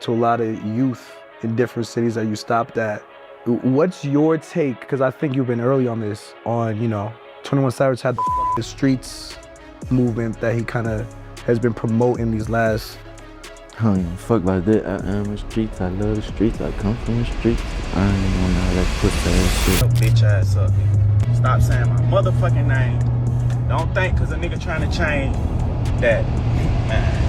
to a lot of youth in different cities that you stopped at. What's your take, because I think you've been early on this, on, 21 Savage had the streets movement that he kind of has been promoting these last... I don't even fuck about that. I am the streets, I love the streets, I come from the streets. I ain't even wanna know that pussy ass shit. Your bitch ass up, nigga. Stop saying my motherfucking name. Don't think cause a nigga trying to change that, man.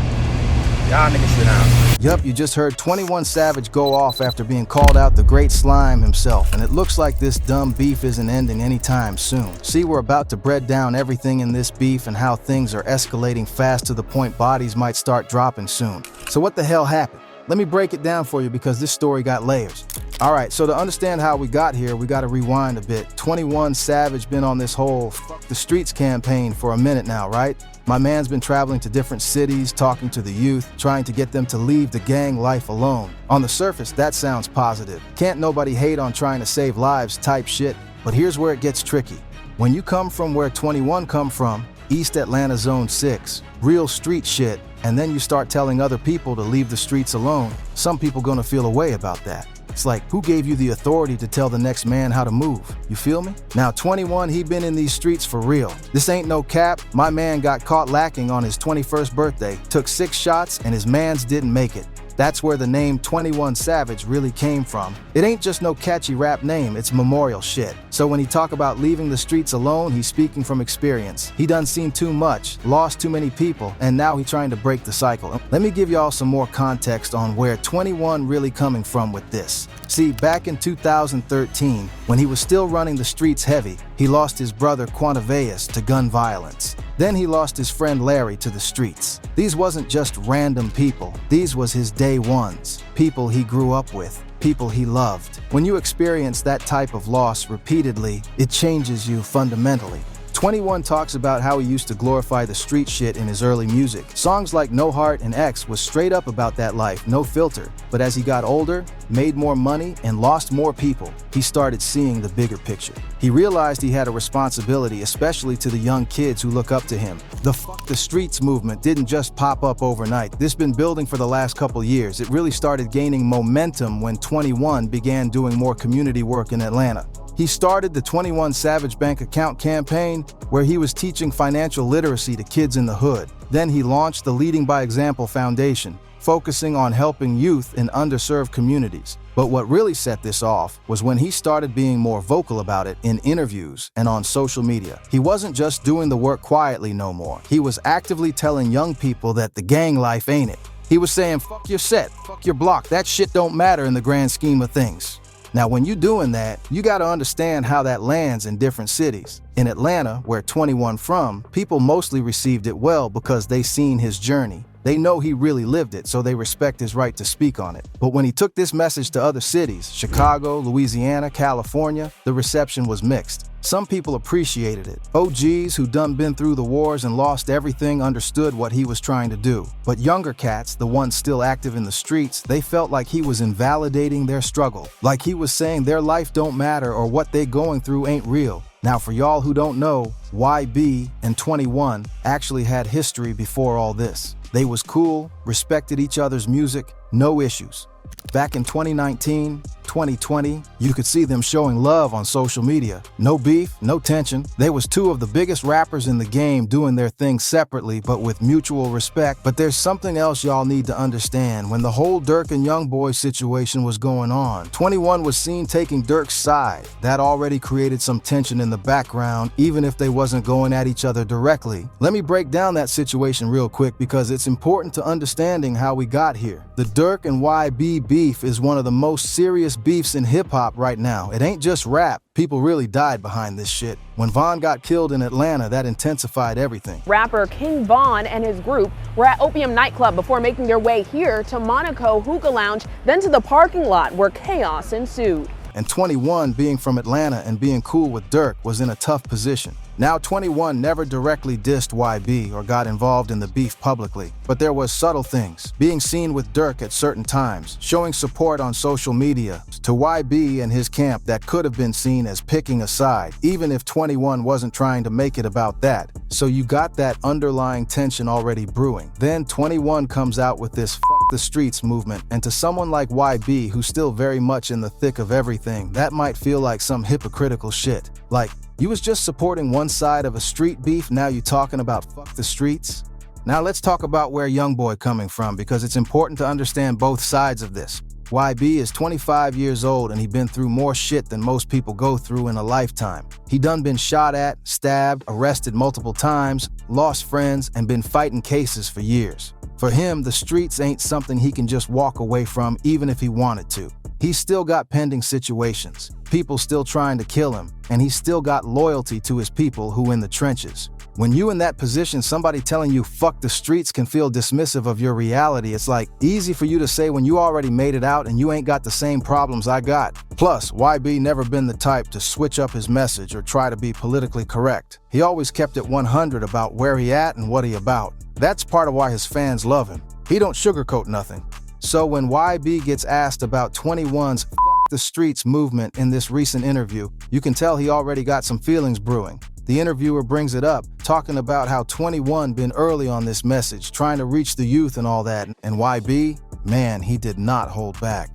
Y'all niggas sit down. Yup, you just heard 21 Savage go off after being called out the Great Slime himself, and it looks like this dumb beef isn't ending anytime soon. See, we're about to bread down everything in this beef and how things are escalating fast to the point bodies might start dropping soon. So what the hell happened? Let me break it down for you because this story got layers. Alright, so to understand how we got here, we gotta rewind a bit. 21 Savage been on this whole fuck the streets campaign for a minute now, right? My man's been traveling to different cities, talking to the youth, trying to get them to leave the gang life alone. On the surface, that sounds positive. Can't nobody hate on trying to save lives type shit, but here's where it gets tricky. When you come from where 21 come from, East Atlanta Zone 6, real street shit, and then you start telling other people to leave the streets alone, some people gonna feel a way about that. It's like, who gave you the authority to tell the next man how to move? You feel me? Now 21, he been in these streets for real. This ain't no cap. My man got caught lacking on his 21st birthday, took 6 shots, and his mans didn't make it. That's where the name 21 Savage really came from. It ain't just no catchy rap name, it's memorial shit. So when he talk about leaving the streets alone, he's speaking from experience. He done seen too much, lost too many people, and now he trying to break the cycle. Let me give y'all some more context on where 21 really coming from with this. See, back in 2013, when he was still running the streets heavy, he lost his brother Quantaveus to gun violence. Then he lost his friend Larry to the streets. These wasn't just random people, these was his day ones, people he grew up with, people he loved. When you experience that type of loss repeatedly, it changes you fundamentally. 21 talks about how he used to glorify the street shit in his early music. Songs like No Heart and X was straight up about that life, no filter. But as he got older, made more money, and lost more people, he started seeing the bigger picture. He realized he had a responsibility, especially to the young kids who look up to him. The fuck the streets movement didn't just pop up overnight. This been building for the last couple years. It really started gaining momentum when 21 began doing more community work in Atlanta. He started the 21 Savage Bank Account campaign, where he was teaching financial literacy to kids in the hood. Then he launched the Leading by Example Foundation, focusing on helping youth in underserved communities. But what really set this off was when he started being more vocal about it in interviews and on social media. He wasn't just doing the work quietly no more. He was actively telling young people that the gang life ain't it. He was saying, fuck your set, fuck your block, that shit don't matter in the grand scheme of things. Now, when you're doing that, you gotta understand how that lands in different cities. In Atlanta, where 21 from, people mostly received it well because they seen his journey. They know he really lived it, so they respect his right to speak on it. But when he took this message to other cities, Chicago, Louisiana, California, the reception was mixed. Some people appreciated it. OGs who done been through the wars and lost everything understood what he was trying to do. But younger cats, the ones still active in the streets, they felt like he was invalidating their struggle. Like he was saying their life don't matter or what they going through ain't real. Now for y'all who don't know, YB and 21 actually had history before all this. They was cool, respected each other's music, no issues. Back in 2019, 2020, you could see them showing love on social media. No beef, no tension. They was two of the biggest rappers in the game doing their thing separately but with mutual respect. But there's something else y'all need to understand. When the whole Durk and Youngboy situation was going on, 21 was seen taking Durk's side. That already created some tension in the background, even if they wasn't going at each other directly. Let me break down that situation real quick because it's important to understanding how we got here. The Durk and YB beef is one of the most serious beefs in hip-hop right now. It ain't just rap. People really died behind this shit. When Von got killed in Atlanta, that intensified everything. Rapper King Von and his group were at Opium nightclub before making their way here to Monaco Hookah Lounge, then to the parking lot where chaos ensued. And 21, being from Atlanta and being cool with Durk, was in a tough position. Now 21 never directly dissed YB or got involved in the beef publicly, but there was subtle things, being seen with Durk at certain times, showing support on social media to YB and his camp that could have been seen as picking a side, even if 21 wasn't trying to make it about that. So you got that underlying tension already brewing. Then 21 comes out with this the streets movement, and to someone like YB who's still very much in the thick of everything, that might feel like some hypocritical shit. Like, you was just supporting one side of a street beef, now you talking about fuck the streets? Now let's talk about where Youngboy coming from, because it's important to understand both sides of this. YB is 25 years old and he been through more shit than most people go through in a lifetime. He done been shot at, stabbed, arrested multiple times, lost friends, and been fighting cases for years. For him, the streets ain't something he can just walk away from even if he wanted to. He's still got pending situations, people still trying to kill him, and he's still got loyalty to his people who in the trenches. When you in that position, somebody telling you fuck the streets can feel dismissive of your reality. It's like easy for you to say when you already made it out and you ain't got the same problems I got. Plus, YB never been the type to switch up his message or try to be politically correct. He always kept it 100 about where he at and what he about. That's part of why his fans love him. He don't sugarcoat nothing. So when YB gets asked about 21's fuck the streets movement in this recent interview, you can tell he already got some feelings brewing. The interviewer brings it up, talking about how 21 been early on this message, trying to reach the youth and all that, and YB, man, he did not hold back.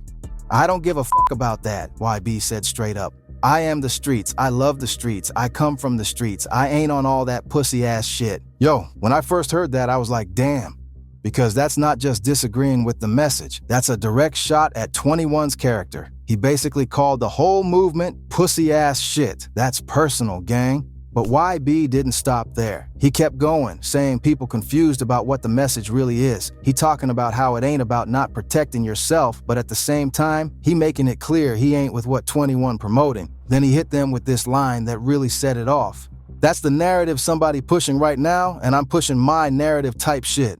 I don't give a fuck about that, YB said straight up. I am the streets, I love the streets, I come from the streets, I ain't on all that pussy ass shit. Yo, when I first heard that, I was like, damn. Because that's not just disagreeing with the message, that's a direct shot at 21's character. He basically called the whole movement pussy ass shit. That's personal, gang. But YB didn't stop there. He kept going, saying people confused about what the message really is. He talking about how it ain't about not protecting yourself, but at the same time, he making it clear he ain't with what 21 promoting. Then he hit them with this line that really set it off. That's the narrative somebody pushing right now, and I'm pushing my narrative type shit.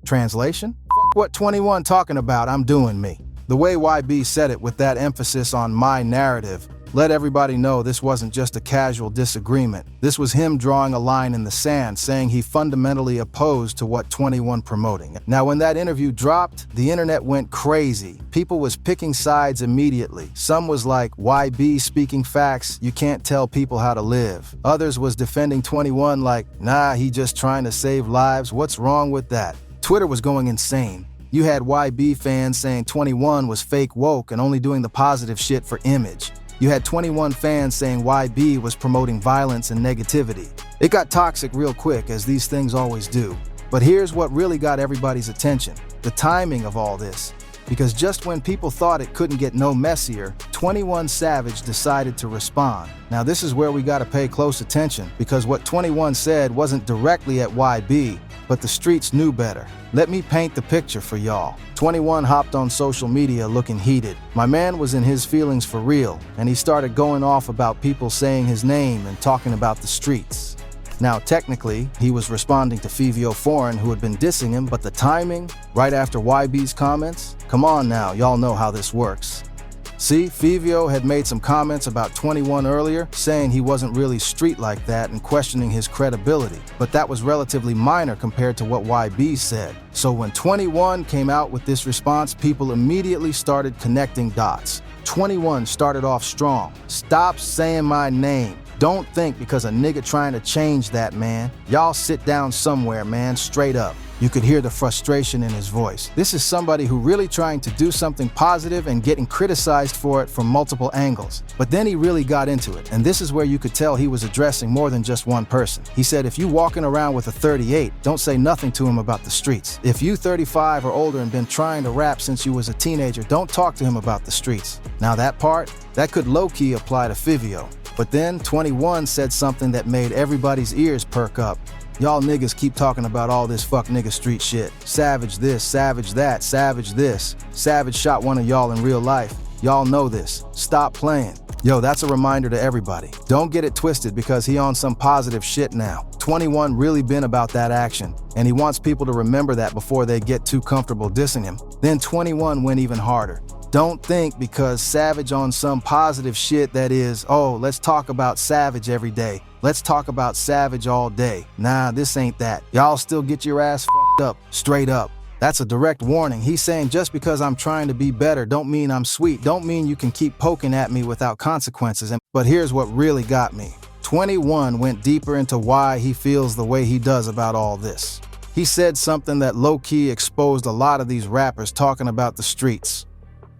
Translation? Fuck what 21 talking about, I'm doing me. The way YB said it with that emphasis on my narrative, let everybody know this wasn't just a casual disagreement. This was him drawing a line in the sand, saying he fundamentally opposed to what 21 promoting. Now, when that interview dropped, the internet went crazy. People was picking sides immediately. Some was like, YB speaking facts, you can't tell people how to live. Others was defending 21 like, nah, he just trying to save lives, what's wrong with that? Twitter was going insane. You had YB fans saying 21 was fake woke and only doing the positive shit for image. You had 21 fans saying YB was promoting violence and negativity. It got toxic real quick, as these things always do. But here's what really got everybody's attention: the timing of all this. Because just when people thought it couldn't get no messier, 21 Savage decided to respond. Now this is where we gotta pay close attention, because what 21 said wasn't directly at YB, but the streets knew better. Let me paint the picture for y'all. 21 hopped on social media looking heated. My man was in his feelings for real, and he started going off about people saying his name and talking about the streets. Now technically, he was responding to Fivio Foreign, who had been dissing him, but the timing, right after YB's comments, come on now, y'all know how this works. See, Fivio had made some comments about 21 earlier, saying he wasn't really street like that and questioning his credibility, but that was relatively minor compared to what YB said. So when 21 came out with this response, people immediately started connecting dots. 21 started off strong. Stop saying my name. Don't think because a nigga trying to change that, man. Y'all sit down somewhere, man, straight up. You could hear the frustration in his voice. This is somebody who really trying to do something positive and getting criticized for it from multiple angles. But then he really got into it, and this is where you could tell he was addressing more than just one person. He said if you walking around with a 38, don't say nothing to him about the streets. If you 35 or older and been trying to rap since you was a teenager, don't talk to him about the streets. Now that part, that could low-key apply to Fivio. But then 21 said something that made everybody's ears perk up. Y'all niggas keep talking about all this fuck nigga street shit. Savage this, savage that, savage this. Savage shot one of y'all in real life. Y'all know this. Stop playing. Yo, that's a reminder to everybody. Don't get it twisted because he on some positive shit now. 21 really been about that action, and he wants people to remember that before they get too comfortable dissing him. Then 21 went even harder. Don't think because Savage on some positive shit that is, oh, let's talk about Savage every day. Let's talk about Savage all day. Nah, this ain't that. Y'all still get your ass fucked up, straight up. That's a direct warning. He's saying just because I'm trying to be better don't mean I'm sweet. Don't mean you can keep poking at me without consequences. But here's what really got me. 21 went deeper into why he feels the way he does about all this. He said something that low-key exposed a lot of these rappers talking about the streets.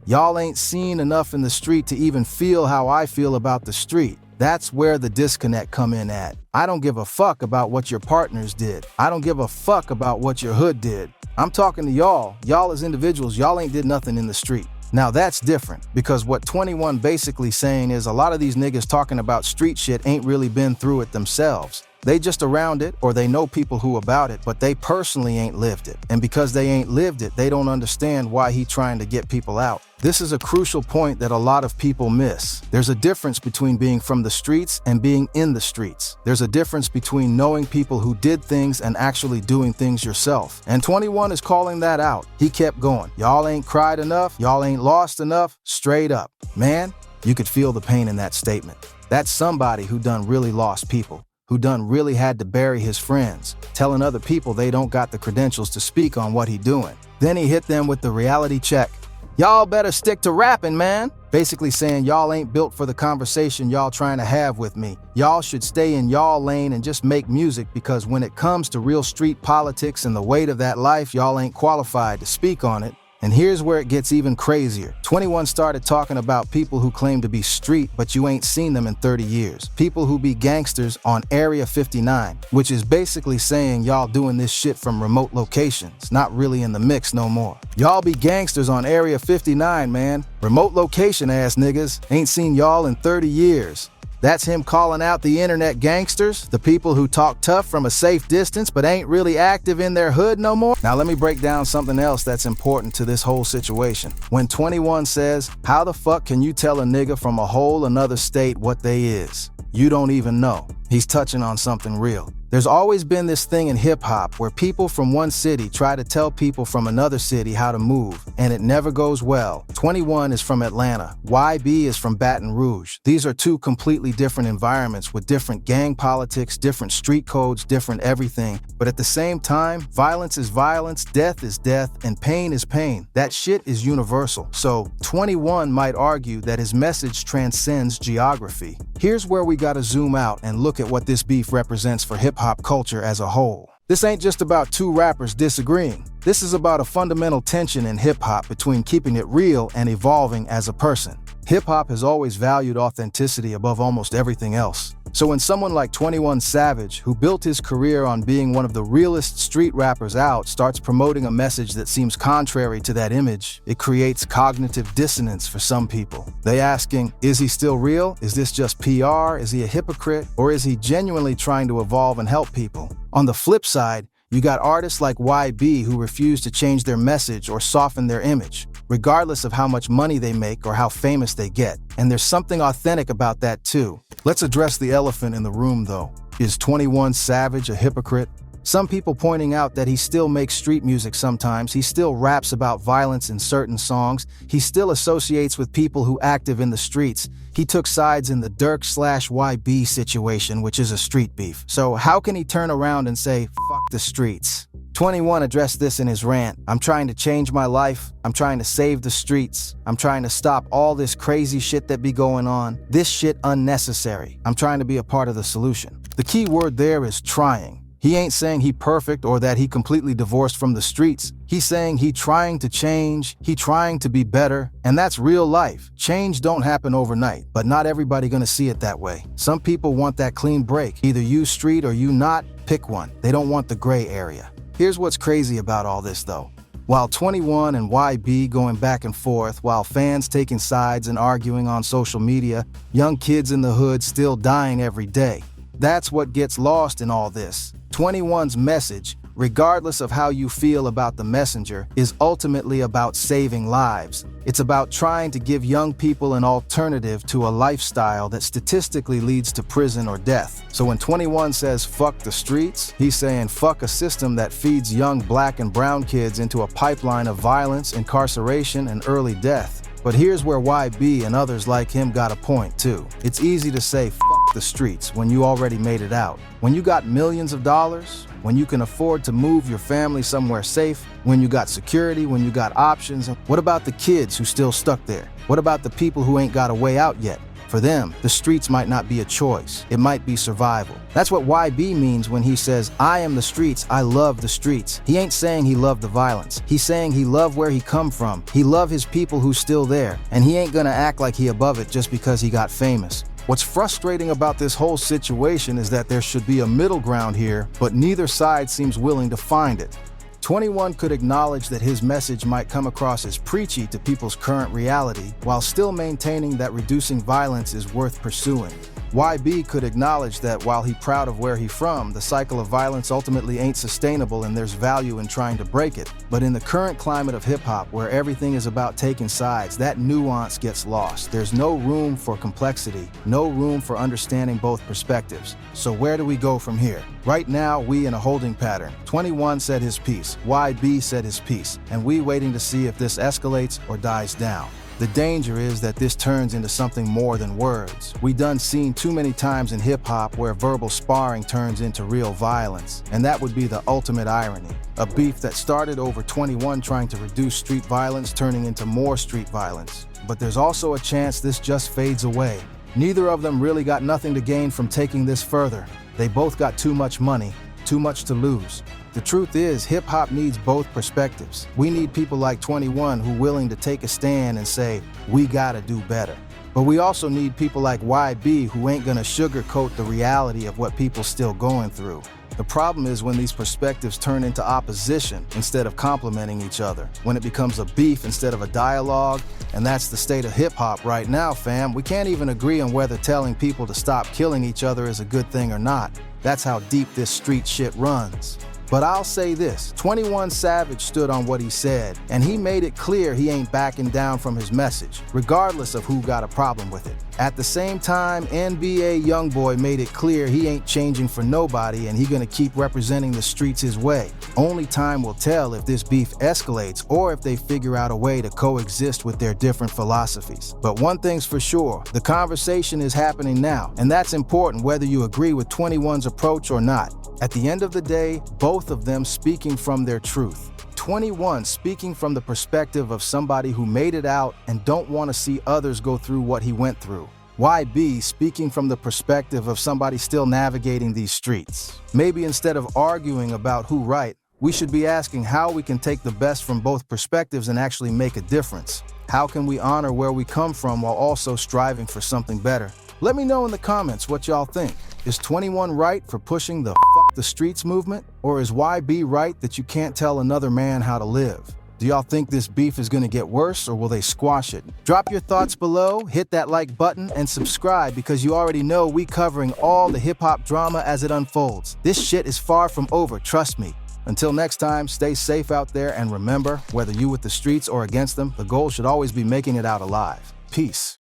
Y'all ain't seen enough in the street to even feel how I feel about the street. That's where the disconnect come in at. I don't give a fuck about what your partners did. I don't give a fuck about what your hood did. I'm talking to y'all. Y'all as individuals, y'all ain't did nothing in the street. Now that's different, because what 21 basically saying is a lot of these niggas talking about street shit ain't really been through it themselves. They just around it, or they know people who about it, but they personally ain't lived it. And because they ain't lived it, they don't understand why he trying to get people out. This is a crucial point that a lot of people miss. There's a difference between being from the streets and being in the streets. There's a difference between knowing people who did things and actually doing things yourself. And 21 is calling that out. He kept going. Y'all ain't cried enough. Y'all ain't lost enough. Straight up. Man, you could feel the pain in that statement. That's somebody who done really lost people, who done really had to bury his friends, telling other people they don't got the credentials to speak on what he doing. Then he hit them with the reality check. Y'all better stick to rapping, man. Basically saying y'all ain't built for the conversation y'all trying to have with me. Y'all should stay in y'all lane and just make music, because when it comes to real street politics and the weight of that life, y'all ain't qualified to speak on it. And here's where it gets even crazier. 21 started talking about people who claim to be street, but you ain't seen them in 30 years. People who be gangsters on Area 59, which is basically saying y'all doing this shit from remote locations, not really in the mix no more. Y'all be gangsters on Area 59, man. Remote location ass niggas. Ain't seen y'all in 30 years. That's him calling out the internet gangsters, the people who talk tough from a safe distance but ain't really active in their hood no more. Now let me break down something else that's important to this whole situation. When 21 says, how the fuck can you tell a nigga from a whole another state what they is? You don't even know. He's touching on something real. There's always been this thing in hip-hop where people from one city try to tell people from another city how to move, and it never goes well. 21 is from Atlanta. YB is from Baton Rouge. These are two completely different environments with different gang politics, different street codes, different everything. But at the same time, violence is violence, death is death, and pain is pain. That shit is universal. So 21 might argue that his message transcends geography. Here's where we gotta zoom out and look at what this beef represents for hip-hop culture as a whole. This ain't just about two rappers disagreeing. This is about a fundamental tension in hip-hop between keeping it real and evolving as a person. Hip-hop has always valued authenticity above almost everything else. So when someone like 21 Savage, who built his career on being one of the realest street rappers out, starts promoting a message that seems contrary to that image, it creates cognitive dissonance for some people. They asking, is he still real? Is this just PR? Is he a hypocrite? Or is he genuinely trying to evolve and help people? On the flip side, you got artists like YB who refuse to change their message or soften their image, regardless of how much money they make or how famous they get. And there's something authentic about that too. Let's address the elephant in the room though. Is 21 Savage a hypocrite? Some people pointing out that he still makes street music sometimes, he still raps about violence in certain songs, he still associates with people who active in the streets. He took sides in the Durk/YB situation, which is a street beef. So how can he turn around and say, fuck the streets? 21 addressed this in his rant. I'm trying to change my life. I'm trying to save the streets. I'm trying to stop all this crazy shit that be going on. This shit unnecessary. I'm trying to be a part of the solution. The key word there is trying. He ain't saying he perfect or that he completely divorced from the streets. He's saying he trying to change, he trying to be better, and that's real life. Change don't happen overnight, but not everybody gonna see it that way. Some people want that clean break. Either you street or you not, pick one. They don't want the gray area. Here's what's crazy about all this though. While 21 and YB going back and forth, while fans taking sides and arguing on social media, young kids in the hood still dying every day. That's what gets lost in all this. 21's message, regardless of how you feel about the messenger, is ultimately about saving lives. It's about trying to give young people an alternative to a lifestyle that statistically leads to prison or death. So when 21 says fuck the streets, he's saying fuck a system that feeds young black and brown kids into a pipeline of violence, incarceration, and early death. But here's where YB and others like him got a point too. It's easy to say fuck the streets when you already made it out. When you got millions of dollars, when you can afford to move your family somewhere safe, when you got security, when you got options. What about the kids who still stuck there? What about the people who ain't got a way out yet? For them, the streets might not be a choice. It might be survival. That's what YB means when he says, I am the streets, I love the streets. He ain't saying he loved the violence. He's saying he loved where he come from. He loved his people who's still there. And he ain't gonna act like he above it just because he got famous. What's frustrating about this whole situation is that there should be a middle ground here, but neither side seems willing to find it. 21 could acknowledge that his message might come across as preachy to people's current reality, while still maintaining that reducing violence is worth pursuing. YB could acknowledge that while he's proud of where he's from, the cycle of violence ultimately ain't sustainable and there's value in trying to break it. But in the current climate of hip-hop, where everything is about taking sides, that nuance gets lost. There's no room for complexity, no room for understanding both perspectives. So where do we go from here? Right now, we in a holding pattern. 21 said his piece, YB said his piece, and we waiting to see if this escalates or dies down. The danger is that this turns into something more than words. We done seen too many times in hip-hop where verbal sparring turns into real violence, and that would be the ultimate irony. A beef that started over 21 trying to reduce street violence turning into more street violence. But there's also a chance this just fades away. Neither of them really got nothing to gain from taking this further. They both got too much money, too much to lose. The truth is, hip-hop needs both perspectives. We need people like 21 who are willing to take a stand and say, we gotta do better. But we also need people like YB who ain't gonna sugarcoat the reality of what people still going through. The problem is when these perspectives turn into opposition instead of complementing each other, when it becomes a beef instead of a dialogue, and that's the state of hip-hop right now, fam. We can't even agree on whether telling people to stop killing each other is a good thing or not. That's how deep this street shit runs. But I'll say this, 21 Savage stood on what he said, and he made it clear he ain't backing down from his message, regardless of who got a problem with it. At the same time, NBA Youngboy made it clear he ain't changing for nobody and he gonna keep representing the streets his way. Only time will tell if this beef escalates or if they figure out a way to coexist with their different philosophies. But one thing's for sure, the conversation is happening now, and that's important whether you agree with 21's approach or not. At the end of the day, both of them speaking from their truth. 21 speaking from the perspective of somebody who made it out and don't want to see others go through what he went through. YB speaking from the perspective of somebody still navigating these streets. Maybe instead of arguing about who right, we should be asking how we can take the best from both perspectives and actually make a difference. How can we honor where we come from while also striving for something better? Let me know in the comments what y'all think. Is 21 right for pushing the fuck the streets movement? Or is YB right that you can't tell another man how to live? Do y'all think this beef is gonna get worse or will they squash it? Drop your thoughts below, hit that like button, and subscribe because you already know we covering all the hip-hop drama as it unfolds. This shit is far from over, trust me. Until next time, stay safe out there and remember, whether you with the streets or against them, the goal should always be making it out alive. Peace.